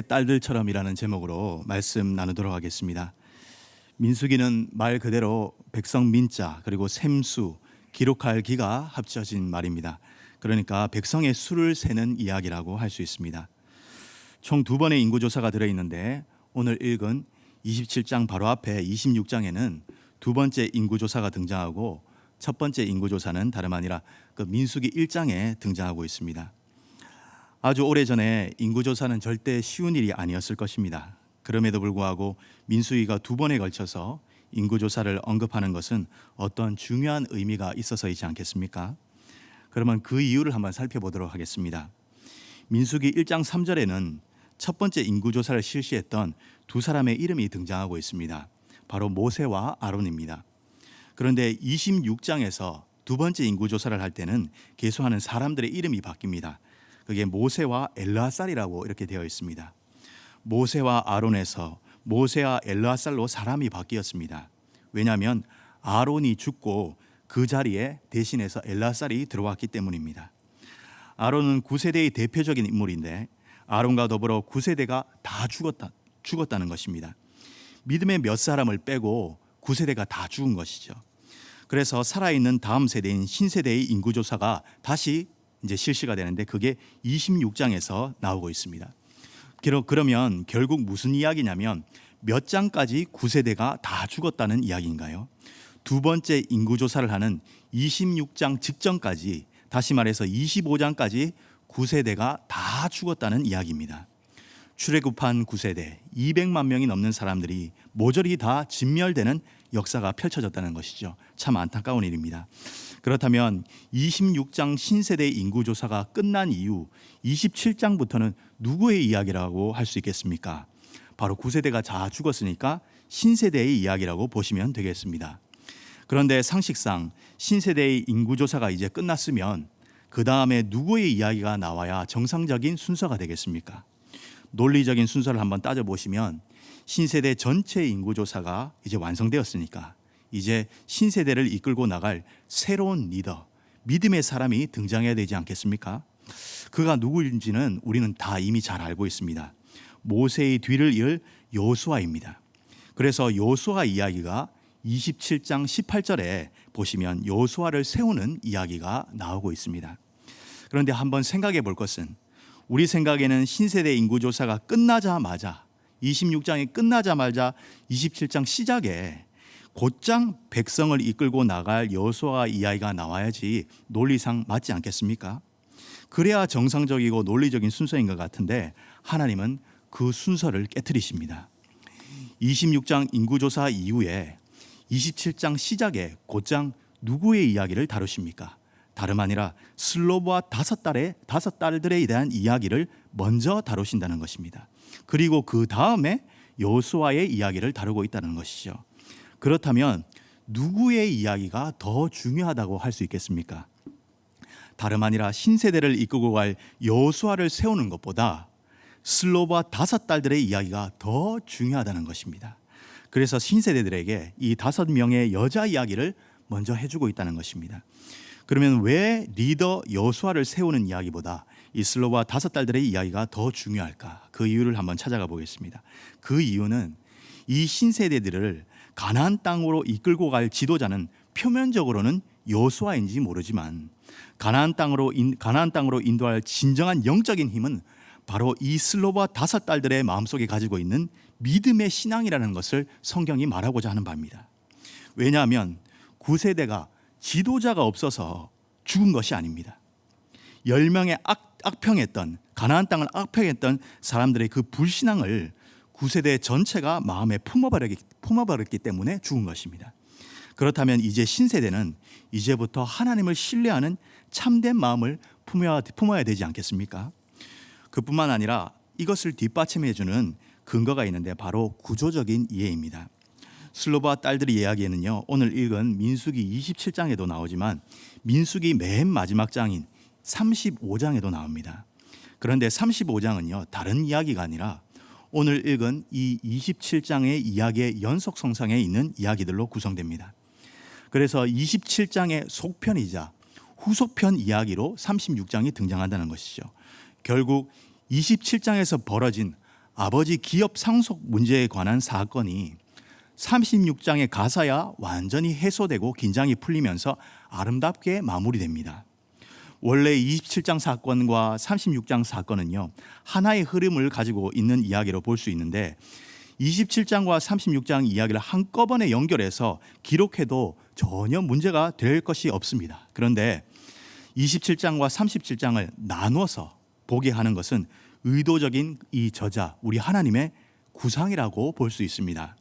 딸들처럼이라는 제목으로 말씀 나누도록 하겠습니다. 민수기는 말 그대로 백성 민자 그리고 셈수 기록할 기가 합쳐진 말입니다. 그러니까 백성의 수를 세는 이야기라고 할 수 있습니다. 총 2번의 인구조사가 들어있는데 오늘 읽은 27장 바로 앞에 26장에는 두 번째 인구조사가 등장하고 첫 번째 인구조사는 다름 아니라 그 민수기 1장에 등장하고 있습니다. 아주 오래전에 인구조사는 절대 쉬운 일이 아니었을 것입니다. 그럼에도 불구하고 민수기가 2번에 걸쳐서 인구조사를 언급하는 것은 어떤 중요한 의미가 있어서이지 않겠습니까? 그러면 그 이유를 한번 살펴보도록 하겠습니다. 민수기 1장 3절에는 첫 번째 인구조사를 실시했던 두 사람의 이름이 등장하고 있습니다. 바로 모세와 아론입니다. 그런데 26장에서 두 번째 인구조사를 할 때는 계속하는 사람들의 이름이 바뀝니다. 그게 모세와 엘르아살이라고 이렇게 되어 있습니다. 모세와 아론에서 모세와 엘르아살로 사람이 바뀌었습니다. 왜냐하면 아론이 죽고 그 자리에 대신해서 엘르아살이 들어왔기 때문입니다. 아론은 9세대의 대표적인 인물인데 아론과 더불어 9세대가 다 죽었다는 것입니다. 믿음의 몇 사람을 빼고 9세대가 다 죽은 것이죠. 그래서 살아있는 다음 세대인 신세대의 인구조사가 다시 이제 실시가 되는데 그게 26장에서 나오고 있습니다. 그러면 결국 무슨 이야기냐면 몇 장까지 9세대가 다 죽었다는 이야기인가요? 두 번째 인구조사를 하는 26장 직전까지, 다시 말해서 25장까지 9세대가 다 죽었다는 이야기입니다. 출애굽한 9세대 200만 명이 넘는 사람들이 모조리 다 진멸되는 역사가 펼쳐졌다는 것이죠. 참 안타까운 일입니다. 그렇다면 26장 신세대 인구조사가 끝난 이후 27장부터는 누구의 이야기라고 할 수 있겠습니까? 바로 9세대가 다 죽었으니까 신세대의 이야기라고 보시면 되겠습니다. 그런데 상식상 신세대의 인구조사가 이제 끝났으면 그 다음에 누구의 이야기가 나와야 정상적인 순서가 되겠습니까? 논리적인 순서를 한번 따져보시면 신세대 전체 인구조사가 이제 완성되었으니까 이제 신세대를 이끌고 나갈 새로운 리더, 믿음의 사람이 등장해야 되지 않겠습니까? 그가 누구인지는 우리는 다 이미 잘 알고 있습니다. 모세의 뒤를 이을 여호수아입니다. 그래서 여호수아 이야기가 27장 18절에 보시면 여호수아를 세우는 이야기가 나오고 있습니다. 그런데 한번 생각해 볼 것은 우리 생각에는 신세대 인구조사가 끝나자마자 26장이 끝나자마자 27장 시작에 곧장 백성을 이끌고 나갈 여호수아 이야기가 나와야지 논리상 맞지 않겠습니까? 그래야 정상적이고 논리적인 순서인 것 같은데 하나님은 그 순서를 깨트리십니다. 26장 인구조사 이후에 27장 시작에 곧장 누구의 이야기를 다루십니까? 다름 아니라 슬로브와 5딸들에 대한 이야기를 먼저 다루신다는 것입니다. 그리고 그 다음에 여호수아의 이야기를 다루고 있다는 것이죠. 그렇다면 누구의 이야기가 더 중요하다고 할 수 있겠습니까? 다름 아니라 신세대를 이끌고 갈 여호수아를 세우는 것보다 슬로브와 5딸들의 이야기가 더 중요하다는 것입니다. 그래서 신세대들에게 이 5명의 여자 이야기를 먼저 해주고 있다는 것입니다. 그러면 왜 리더 여호수아를 세우는 이야기보다 이 슬로브와 5딸들의 이야기가 더 중요할까? 그 이유를 한번 찾아가 보겠습니다. 그 이유는 이 신세대들을 가나안 땅으로 이끌고 갈 지도자는 표면적으로는 여호수아인지 모르지만 가나안 땅으로 인도할 진정한 영적인 힘은 바로 이 슬로브와 5딸들의 마음속에 가지고 있는 믿음의 신앙이라는 것을 성경이 말하고자 하는 바입니다. 왜냐하면 9세대가 지도자가 없어서 죽은 것이 아닙니다. 10명의 악평했던 가나안 땅을 악평했던 사람들의 그 불신앙을 9세대 전체가 마음에 품어버렸기 때문에 죽은 것입니다. 그렇다면 이제 신세대는 이제부터 하나님을 신뢰하는 참된 마음을 품어야 되지 않겠습니까? 그뿐만 아니라 이것을 뒷받침해주는 근거가 있는데 바로 구조적인 이해입니다. 슬로브와 딸들의 이야기에는요, 오늘 읽은 민수기 27장에도 나오지만 민수기 맨 마지막 장인 35장에도 나옵니다. 그런데 35장은요 다른 이야기가 아니라 오늘 읽은 이 27장의 이야기의 연속성상에 있는 이야기들로 구성됩니다. 그래서 27장의 속편이자 후속편 이야기로 36장이 등장한다는 것이죠. 결국 27장에서 벌어진 아버지 기업 상속 문제에 관한 사건이 36장에 가서야 완전히 해소되고 긴장이 풀리면서 아름답게 마무리됩니다. 원래 27장 사건과 36장 사건은요, 하나의 흐름을 가지고 있는 이야기로 볼 수 있는데 27장과 36장 이야기를 한꺼번에 연결해서 기록해도 전혀 문제가 될 것이 없습니다. 그런데 27장과 37장을 나눠서 보게 하는 것은 의도적인 이 저자, 우리 하나님의 구상이라고 볼 수 있습니다.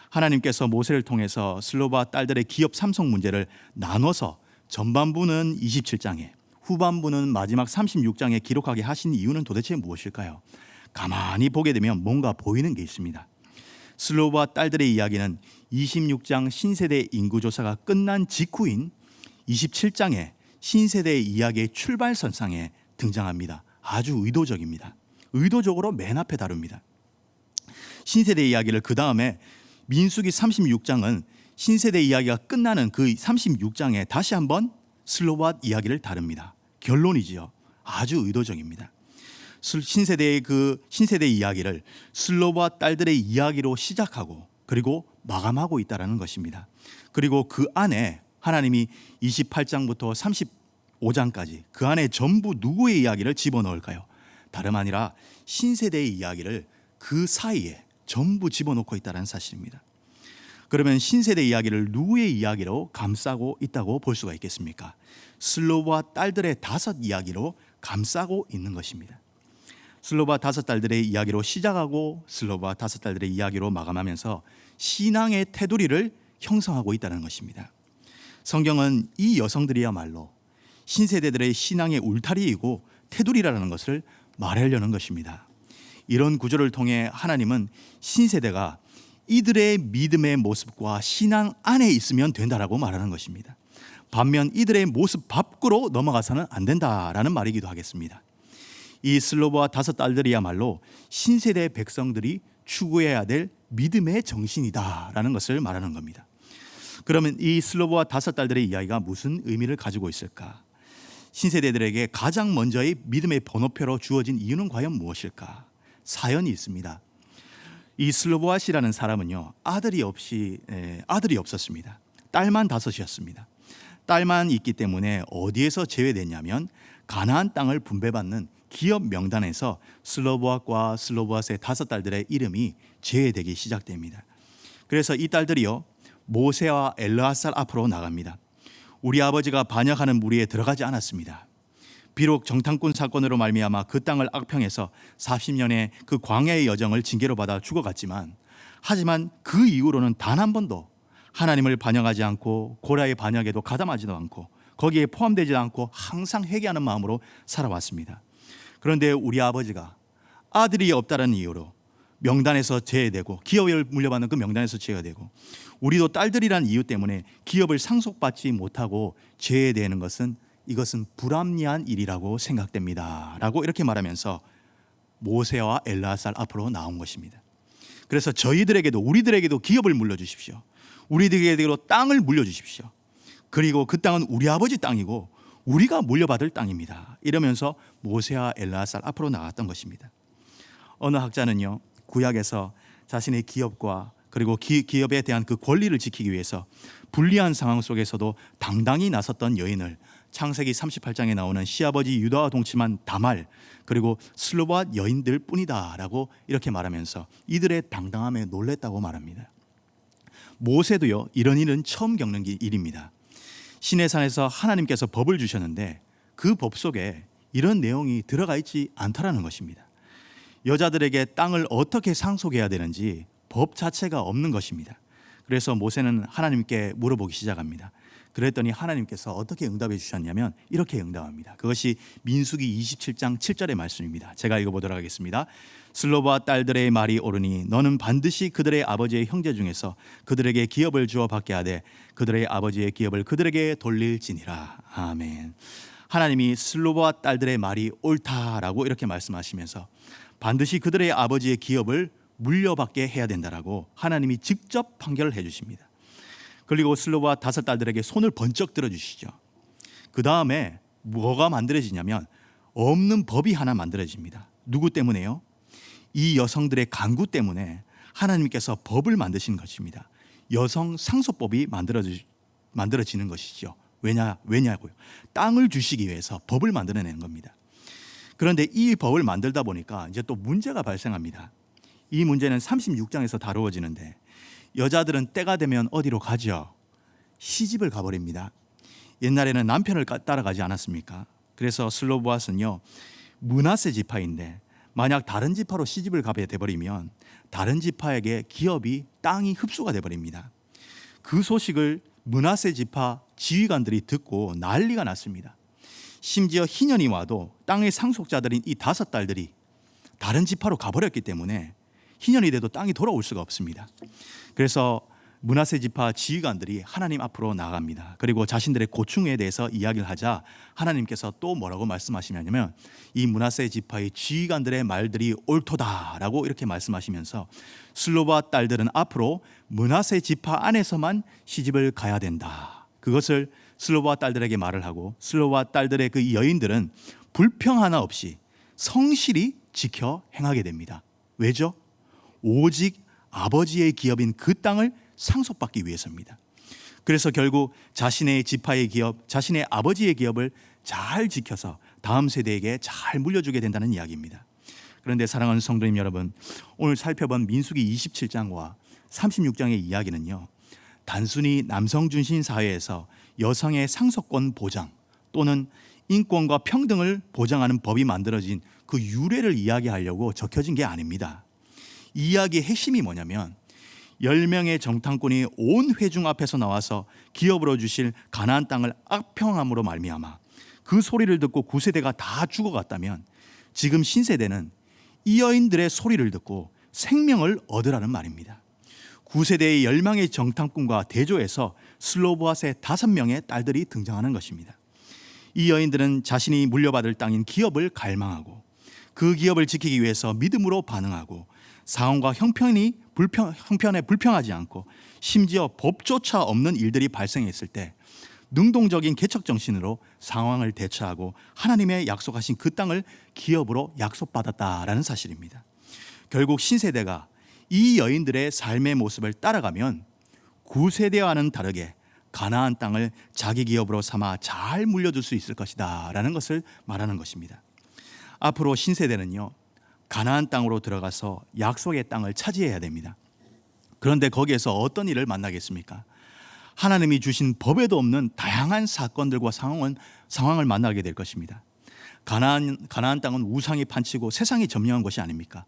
하나님께서 모세를 통해서 슬로바 딸들의 기업 상속 문제를 나눠서 전반부는 27장에, 후반부는 마지막 36장에 기록하게 하신 이유는 도대체 무엇일까요? 가만히 보게 되면 뭔가 보이는 게 있습니다. 슬로바 딸들의 이야기는 26장 신세대 인구조사가 끝난 직후인 27장에 신세대의 이야기의 출발선상에 등장합니다. 아주 의도적입니다. 의도적으로 맨 앞에 다룹니다. 신세대 이야기를 그 다음에 민수기 36장은 신세대 이야기가 끝나는 그 36장에 다시 한번 슬로바 이야기를 다룹니다. 결론이지요. 아주 의도적입니다. 신세대의 신세대 이야기를 슬로바 딸들의 이야기로 시작하고 그리고 마감하고 있다는 것입니다. 그리고 그 안에 하나님이 28장부터 35장까지 그 안에 전부 누구의 이야기를 집어넣을까요? 다름 아니라 신세대의 이야기를 그 사이에 전부 집어넣고 있다는 사실입니다. 그러면 신세대 이야기를 누구의 이야기로 감싸고 있다고 볼 수가 있겠습니까? 슬로바 딸들의 5 이야기로 감싸고 있는 것입니다. 슬로바 5 딸들의 이야기로 시작하고 슬로바 5 딸들의 이야기로 마감하면서 신앙의 테두리를 형성하고 있다는 것입니다. 성경은 이 여성들이야말로 신세대들의 신앙의 울타리이고 테두리라는 것을 말하려는 것입니다. 이런 구조를 통해 하나님은 신세대가 이들의 믿음의 모습과 신앙 안에 있으면 된다라고 말하는 것입니다. 반면 이들의 모습 밖으로 넘어가서는 안 된다라는 말이기도 하겠습니다. 이 슬로바 5 딸들이야말로 신세대 백성들이 추구해야 될 믿음의 정신이다라는 것을 말하는 겁니다. 그러면 이 슬로바 5 딸들의 이야기가 무슨 의미를 가지고 있을까? 신세대들에게 가장 먼저의 믿음의 번호표로 주어진 이유는 과연 무엇일까? 사연이 있습니다. 이 슬로보아시라는 사람은요, 아들이 없었습니다. 딸만 5이었습니다. 딸만 있기 때문에 어디에서 제외됐냐면 가나안 땅을 분배받는 기업 명단에서 슬로보아과 슬로보아스의 5 딸들의 이름이 제외되기 시작됩니다. 그래서 이 딸들이요, 모세와 엘르아살 앞으로 나갑니다. 우리 아버지가 반역하는 무리에 들어가지 않았습니다. 비록 정탐꾼 사건으로 말미암아 그 땅을 악평해서 40년의 그 광야의 여정을 징계로 받아 죽어갔지만, 하지만 그 이후로는 단 한 번도 하나님을 반역하지 않고 고라의 반역에도 가담하지도 않고 거기에 포함되지 않고 항상 회개하는 마음으로 살아왔습니다. 그런데 우리 아버지가 아들이 없다는 이유로 명단에서 제외되고 기업을 물려받는 그 명단에서 제외되고 우리도 딸들이란 이유 때문에 기업을 상속받지 못하고 제외되는 것은 이것은 불합리한 일이라고 생각됩니다 라고 이렇게 말하면서 모세와 엘르아살 앞으로 나온 것입니다. 그래서 저희들에게도 우리들에게도 기업을 물려주십시오. 우리들에게도 땅을 물려주십시오. 그리고 그 땅은 우리 아버지 땅이고 우리가 물려받을 땅입니다. 이러면서 모세와 엘르아살 앞으로 나갔던 것입니다. 어느 학자는요, 구약에서 자신의 기업과 그리고 기업에 대한 그 권리를 지키기 위해서 불리한 상황 속에서도 당당히 나섰던 여인을 창세기 38장에 나오는 시아버지 유다와 동침한 다말 그리고 슬로바 여인들 뿐이다 라고 이렇게 말하면서 이들의 당당함에 놀랬다고 말합니다. 모세도요, 이런 일은 처음 겪는 일입니다. 시내산에서 하나님께서 법을 주셨는데 그 법 속에 이런 내용이 들어가 있지 않다라는 것입니다. 여자들에게 땅을 어떻게 상속해야 되는지 법 자체가 없는 것입니다. 그래서 모세는 하나님께 물어보기 시작합니다. 그랬더니 하나님께서 어떻게 응답해 주셨냐면 이렇게 응답합니다. 그것이 민수기 27장 7절의 말씀입니다. 제가 읽어보도록 하겠습니다. 슬로바 딸들의 말이 옳으니 너는 반드시 그들의 아버지의 형제 중에서 그들에게 기업을 주어 받게 하되 그들의 아버지의 기업을 그들에게 돌릴지니라. 아멘. 하나님이 슬로바 딸들의 말이 옳다라고 이렇게 말씀하시면서 반드시 그들의 아버지의 기업을 물려받게 해야 된다라고 하나님이 직접 판결을 해주십니다. 그리고 슬로바 5 딸들에게 손을 번쩍 들어주시죠. 그 다음에 뭐가 만들어지냐면 없는 법이 하나 만들어집니다. 누구 때문에요? 이 여성들의 간구 때문에 하나님께서 법을 만드신 것입니다. 여성 상속법이 만들어지는 것이죠. 왜냐고요? 땅을 주시기 위해서 법을 만들어내는 겁니다. 그런데 이 법을 만들다 보니까 이제 또 문제가 발생합니다. 이 문제는 36장에서 다루어지는데 여자들은 때가 되면 어디로 가죠? 시집을 가버립니다. 옛날에는 남편을 따라가지 않았습니까? 그래서 슬로보아스는요, 므낫세 지파인데 만약 다른 지파로 시집을 가게 돼버리면 다른 지파에게 기업이 땅이 흡수가 돼버립니다. 그 소식을 므낫세 지파 지휘관들이 듣고 난리가 났습니다. 심지어 희년이 와도 땅의 상속자들인 이 5딸들이 다른 지파로 가버렸기 때문에 희년이 돼도 땅이 돌아올 수가 없습니다. 그래서 므낫세 지파 지휘관들이 하나님 앞으로 나아갑니다. 그리고 자신들의 고충에 대해서 이야기를 하자 하나님께서 또 뭐라고 말씀하시냐면 이 므낫세 지파의 지휘관들의 말들이 옳도다라고 이렇게 말씀하시면서 슬로바 딸들은 앞으로 므낫세 지파 안에서만 시집을 가야 된다. 그것을 슬로바 딸들에게 말을 하고 슬로바 딸들의 그 여인들은 불평 하나 없이 성실히 지켜 행하게 됩니다. 왜죠? 오직 아버지의 기업인 그 땅을 상속받기 위해서입니다. 그래서 결국 자신의 지파의 기업, 자신의 아버지의 기업을 잘 지켜서 다음 세대에게 잘 물려주게 된다는 이야기입니다. 그런데 사랑하는 성도님 여러분, 오늘 살펴본 민수기 27장과 36장의 이야기는요, 단순히 남성 중심 사회에서 여성의 상속권 보장 또는 인권과 평등을 보장하는 법이 만들어진 그 유래를 이야기하려고 적혀진 게 아닙니다. 이 이야기의 핵심이 뭐냐면 10명의 정탐꾼이 온 회중 앞에서 나와서 기업으로 주실 가나안 땅을 악평함으로 말미암아 그 소리를 듣고 9세대가 다 죽어갔다면 지금 신세대는 이 여인들의 소리를 듣고 생명을 얻으라는 말입니다. 9세대의 10명의 정탐꾼과 대조해서 슬로보아스의 5명의 딸들이 등장하는 것입니다. 이 여인들은 자신이 물려받을 땅인 기업을 갈망하고 그 기업을 지키기 위해서 믿음으로 반응하고 상황과 형편에 불평하지 않고 심지어 법조차 없는 일들이 발생했을 때 능동적인 개척 정신으로 상황을 대처하고 하나님의 약속하신 그 땅을 기업으로 약속받았다라는 사실입니다. 결국 신세대가 이 여인들의 삶의 모습을 따라가면 9세대와는 다르게 가나안 땅을 자기 기업으로 삼아 잘 물려줄 수 있을 것이다 라는 것을 말하는 것입니다. 앞으로 신세대는요, 가나안 땅으로 들어가서 약속의 땅을 차지해야 됩니다. 그런데 거기에서 어떤 일을 만나겠습니까? 하나님이 주신 법에도 없는 다양한 사건들과 상황을 만나게 될 것입니다. 가나안 땅은 우상이 판치고 세상이 점령한 것이 아닙니까?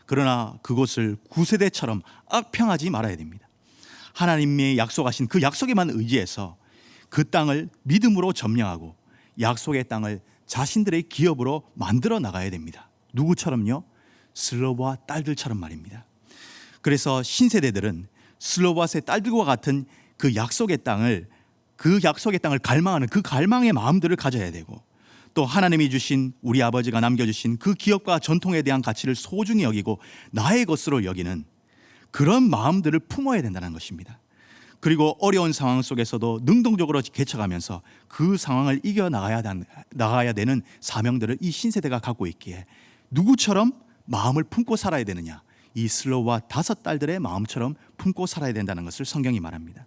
그러나 그곳을 9세대처럼 악평하지 말아야 됩니다. 하나님이 약속하신 그 약속에만 의지해서 그 땅을 믿음으로 점령하고 약속의 땅을 자신들의 기업으로 만들어 나가야 됩니다. 누구처럼요? 슬로보아 딸들처럼 말입니다. 그래서 신세대들은 슬로보아스의 딸들과 같은 그 약속의 땅을 갈망하는 그 갈망의 마음들을 가져야 되고 또 하나님이 주신 우리 아버지가 남겨주신 그 기업과 전통에 대한 가치를 소중히 여기고 나의 것으로 여기는 그런 마음들을 품어야 된다는 것입니다. 그리고 어려운 상황 속에서도 능동적으로 개척하면서 그 상황을 이겨나가야 되는 사명들을 이 신세대가 갖고 있기에 누구처럼 마음을 품고 살아야 되느냐? 이 슬로와 5딸들의 마음처럼 품고 살아야 된다는 것을 성경이 말합니다.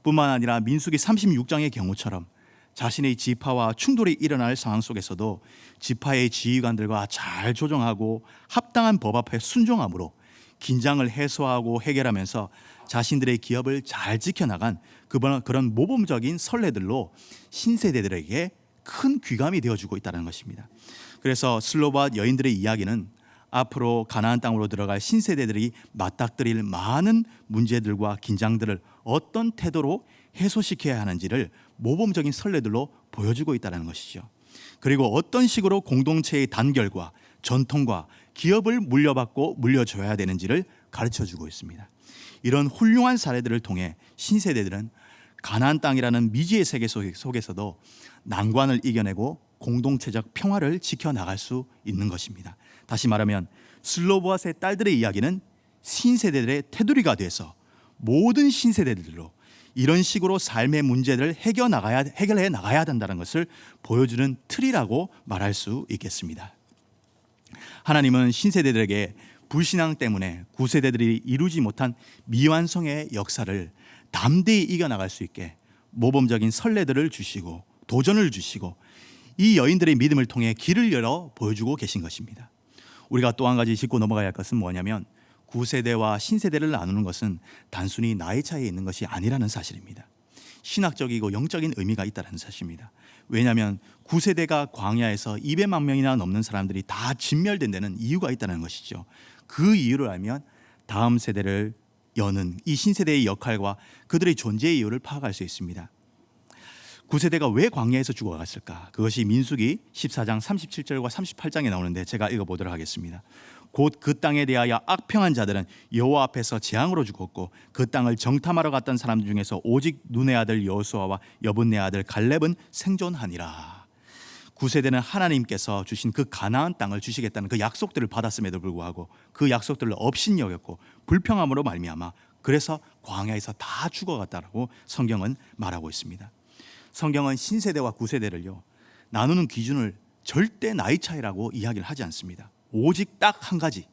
뿐만 아니라 민수기 36장의 경우처럼 자신의 지파와 충돌이 일어날 상황 속에서도 지파의 지휘관들과 잘 조정하고 합당한 법 앞에 순종함으로 긴장을 해소하고 해결하면서 자신들의 기업을 잘 지켜나간 그런 모범적인 선례들로 신세대들에게 큰 귀감이 되어주고 있다는 것입니다. 그래서 슬로바 여인들의 이야기는 앞으로 가나안 땅으로 들어갈 신세대들이 맞닥뜨릴 많은 문제들과 긴장들을 어떤 태도로 해소시켜야 하는지를 모범적인 선례들로 보여주고 있다는 것이죠. 그리고 어떤 식으로 공동체의 단결과 전통과 기업을 물려받고 물려줘야 되는지를 가르쳐주고 있습니다. 이런 훌륭한 사례들을 통해 신세대들은 가나안 땅이라는 미지의 세계 속에서도 난관을 이겨내고 공동체적 평화를 지켜나갈 수 있는 것입니다. 다시 말하면 슬로보아스의 딸들의 이야기는 신세대들의 테두리가 돼서 모든 신세대들로 이런 식으로 삶의 문제들을 해결해 나가야 된다는 것을 보여주는 틀이라고 말할 수 있겠습니다. 하나님은 신세대들에게 불신앙 때문에 구세대들이 이루지 못한 미완성의 역사를 담대히 이겨나갈 수 있게 모범적인 선례들을 주시고 도전을 주시고 이 여인들의 믿음을 통해 길을 열어 보여주고 계신 것입니다. 우리가 또 한 가지 짚고 넘어가야 할 것은 뭐냐면 구세대와 신세대를 나누는 것은 단순히 나이 차이에 있는 것이 아니라는 사실입니다. 신학적이고 영적인 의미가 있다는 사실입니다. 왜냐하면 구세대가 광야에서 200만 명이나 넘는 사람들이 다 진멸된 데는 이유가 있다는 것이죠. 그 이유를 알면 다음 세대를 여는 이 신세대의 역할과 그들의 존재의 이유를 파악할 수 있습니다. 구세대가 왜 광야에서 죽어갔을까? 그것이 민수기 14장 37절과 38장에 나오는데 제가 읽어보도록 하겠습니다. 곧 그 땅에 대하여 악평한 자들은 여호와 앞에서 재앙으로 죽었고 그 땅을 정탐하러 갔던 사람들 중에서 오직 눈의 아들 여호수아와 여분네 아들 갈렙은 생존하니라. 구세대는 하나님께서 주신 그 가나안 땅을 주시겠다는 그 약속들을 받았음에도 불구하고 그 약속들을 업신여겼고 불평함으로 말미암아 그래서 광야에서 다 죽어갔다라고 성경은 말하고 있습니다. 성경은 신세대와 구세대를요 나누는 기준을 절대 나이 차이라고 이야기를 하지 않습니다. 오직 딱 한 가지,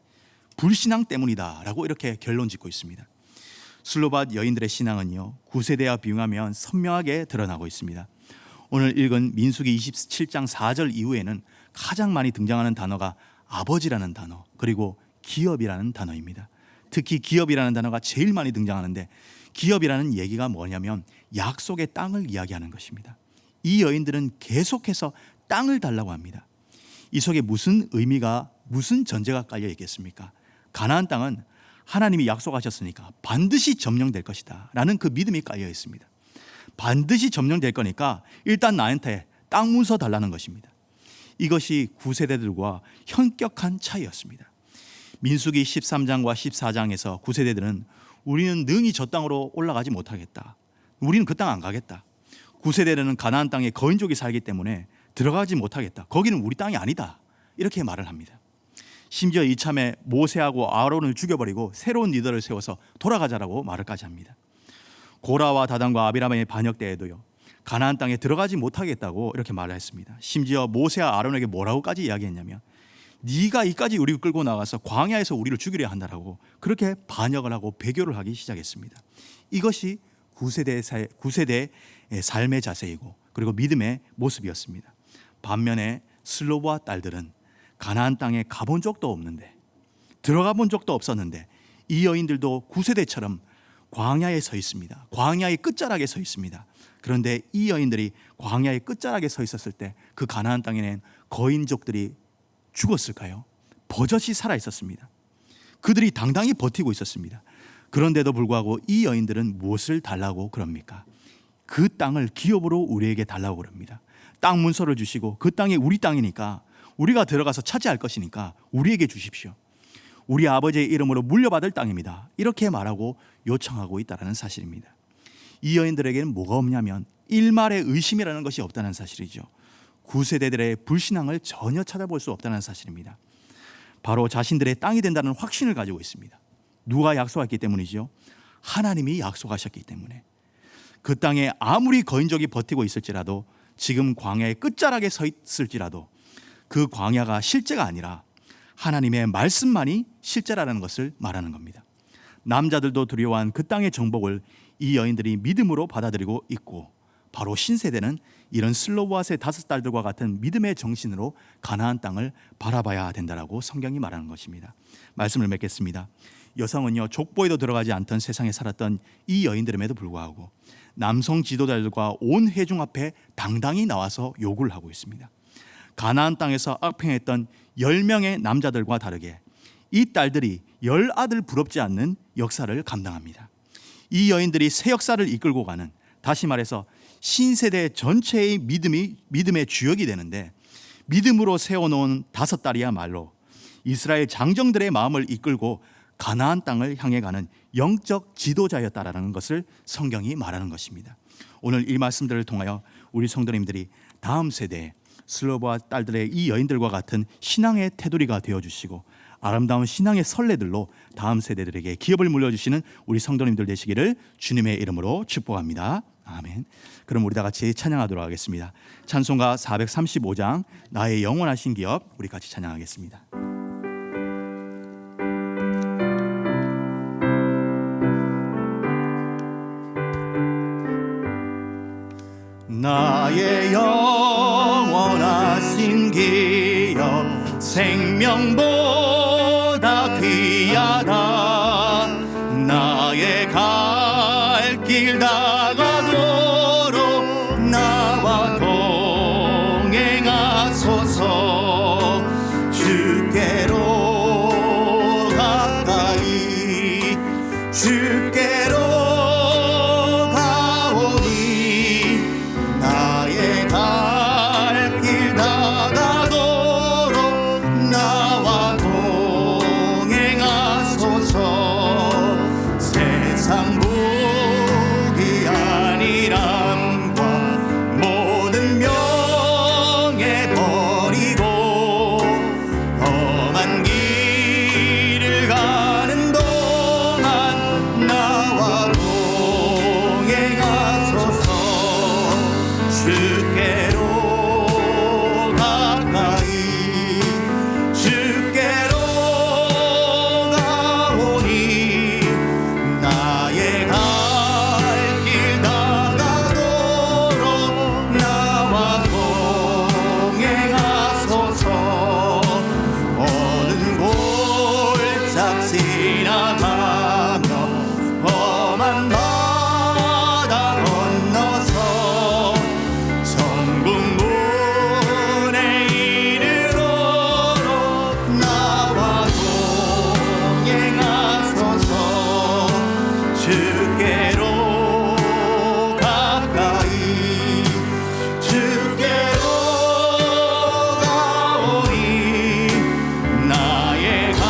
불신앙 때문이다라고 이렇게 결론 짓고 있습니다. 슬로밧 여인들의 신앙은요 구세대와 비교하면 선명하게 드러나고 있습니다. 오늘 읽은 민수기 27장 4절 이후에는 가장 많이 등장하는 단어가 아버지라는 단어 그리고 기업이라는 단어입니다. 특히 기업이라는 단어가 제일 많이 등장하는데 기업이라는 얘기가 뭐냐면 약속의 땅을 이야기하는 것입니다. 이 여인들은 계속해서 땅을 달라고 합니다. 이 속에 무슨 의미가 무슨 전제가 깔려 있겠습니까? 가나안 땅은 하나님이 약속하셨으니까 반드시 점령될 것이다 라는 그 믿음이 깔려 있습니다. 반드시 점령될 거니까 일단 나한테 땅 문서 달라는 것입니다. 이것이 구세대들과 현격한 차이였습니다. 민수기 13장과 14장에서 구세대들은 우리는 능히 저 땅으로 올라가지 못하겠다. 우리는 그 땅 안 가겠다. 구세대들은 가나안 땅에 거인족이 살기 때문에 들어가지 못하겠다. 거기는 우리 땅이 아니다. 이렇게 말을 합니다. 심지어 이참에 모세하고 아론을 죽여버리고 새로운 리더를 세워서 돌아가자라고 말을까지 합니다. 고라와 다단과 아비라함의 반역 때에도요 가나안 땅에 들어가지 못하겠다고 이렇게 말을 했습니다. 심지어 모세와 아론에게 뭐라고까지 이야기했냐면 네가 이까지 우리를 끌고 나가서 광야에서 우리를 죽이려 한다라고 그렇게 반역을 하고 배교를 하기 시작했습니다. 이것이 구세대의 삶의 자세이고 그리고 믿음의 모습이었습니다. 반면에 슬로보아 딸들은 가나안 땅에 가본 적도 없는데 들어가 본 적도 없었는데 이 여인들도 구세대처럼 광야에 서 있습니다. 광야의 끝자락에 서 있습니다. 그런데 이 여인들이 광야의 끝자락에 서 있었을 때 그 가나안 땅에는 거인족들이 죽었을까요? 버젓이 살아 있었습니다. 그들이 당당히 버티고 있었습니다. 그런데도 불구하고 이 여인들은 무엇을 달라고 그럽니까? 그 땅을 기업으로 우리에게 달라고 그럽니다. 땅 문서를 주시고 그 땅이 우리 땅이니까 우리가 들어가서 차지할 것이니까 우리에게 주십시오. 우리 아버지의 이름으로 물려받을 땅입니다. 이렇게 말하고 요청하고 있다는 사실입니다. 이 여인들에게는 뭐가 없냐면 일말의 의심이라는 것이 없다는 사실이죠. 구세대들의 불신앙을 전혀 찾아볼 수 없다는 사실입니다. 바로 자신들의 땅이 된다는 확신을 가지고 있습니다. 누가 약속했기 때문이죠? 하나님이 약속하셨기 때문에. 그 땅에 아무리 거인족이 버티고 있을지라도 지금 광야의 끝자락에 서 있을지라도 그 광야가 실제가 아니라 하나님의 말씀만이 실제라는 것을 말하는 겁니다. 남자들도 두려워한 그 땅의 정복을 이 여인들이 믿음으로 받아들이고 있고 바로 신세대는 이런 슬로보아스의 5딸들과 같은 믿음의 정신으로 가나안 땅을 바라봐야 된다라고 성경이 말하는 것입니다. 말씀을 맺겠습니다. 여성은요 족보에도 들어가지 않던 세상에 살았던 이 여인들임에도 불구하고 남성 지도자들과 온 회중 앞에 당당히 나와서 요구를 하고 있습니다. 가나안 땅에서 악평했던 10명의 남자들과 다르게 이 딸들이 10아들 부럽지 않는 역사를 감당합니다. 이 여인들이 새 역사를 이끌고 가는, 다시 말해서 신세대 전체의 믿음의 주역이 되는데, 믿음으로 세워놓은 5딸이야말로 이스라엘 장정들의 마음을 이끌고 가나안 땅을 향해 가는 영적 지도자였다라는 것을 성경이 말하는 것입니다. 오늘 이 말씀들을 통하여 우리 성도님들이 다음 세대에 슬로보아 딸들의 이 여인들과 같은 신앙의 테두리가 되어주시고 아름다운 신앙의 선례들로 다음 세대들에게 기업을 물려주시는 우리 성도님들 되시기를 주님의 이름으로 축복합니다. 아멘. 그럼 우리 다 같이 찬양하도록 하겠습니다. 찬송가 435장 나의 영원하신 기업, 우리 같이 찬양하겠습니다. 생명보다 귀하다. 나의 갈 길 다가도록 나와 동행하소서. 주께로 가까이 주께로 가오니 나의 갈 길 다가도록 나와 동행하소서. 세상 복이 아니람과 모든 명예 버리고 험한 길을 가는 동안 나와 동행하소서. 주께로 가까이 주께로 가오니 나의 갈 길 다가도록 나와 동행하소서. 어느 골짝 지나가며 험한 바다 건너서 천국 문에 이르도록 나와 동행하소서. 주께로 가까이 주께로 가오니 나의 갈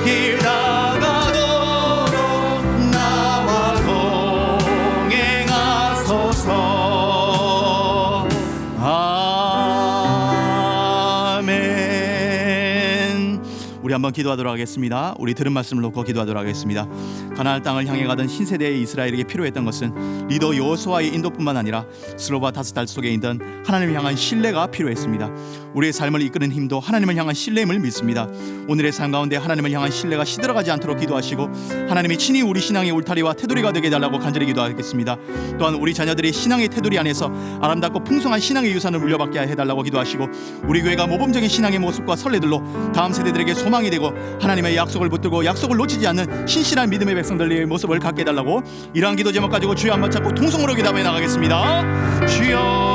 길 다가도록 나와 동행하소서. 아멘. 우리 한번 기도하도록 하겠습니다. 우리 들은 말씀을 놓고 기도하도록 하겠습니다. 가나안 땅을 향해 가던 신세대의 이스라엘에게 필요했던 것은 리더 여호수아의 인도뿐만 아니라 스로바 다섯 달 속에 있던 하나님을 향한 신뢰가 필요했습니다. 우리의 삶을 이끄는 힘도 하나님을 향한 신뢰임을 믿습니다. 오늘의 삶 가운데 하나님을 향한 신뢰가 시들어가지 않도록 기도하시고 하나님이 친히 우리 신앙의 울타리와 테두리가 되게 해달라고 간절히 기도하겠습니다. 또한 우리 자녀들이 신앙의 테두리 안에서 아름답고 풍성한 신앙의 유산을 물려받게 해달라고 기도하시고 우리 교회가 모범적인 신앙의 모습과 선례들로 다음 세대들에게 소망이 되고 하나님의 약속을 붙들고 약속을 놓치지 않는 신실한 믿음의 백성들의 모습을 갖게 해달라고 이러한 기도 제목 가지고 주여 한번 찾고 통성으로 기도하며 나가겠습니다. 주여.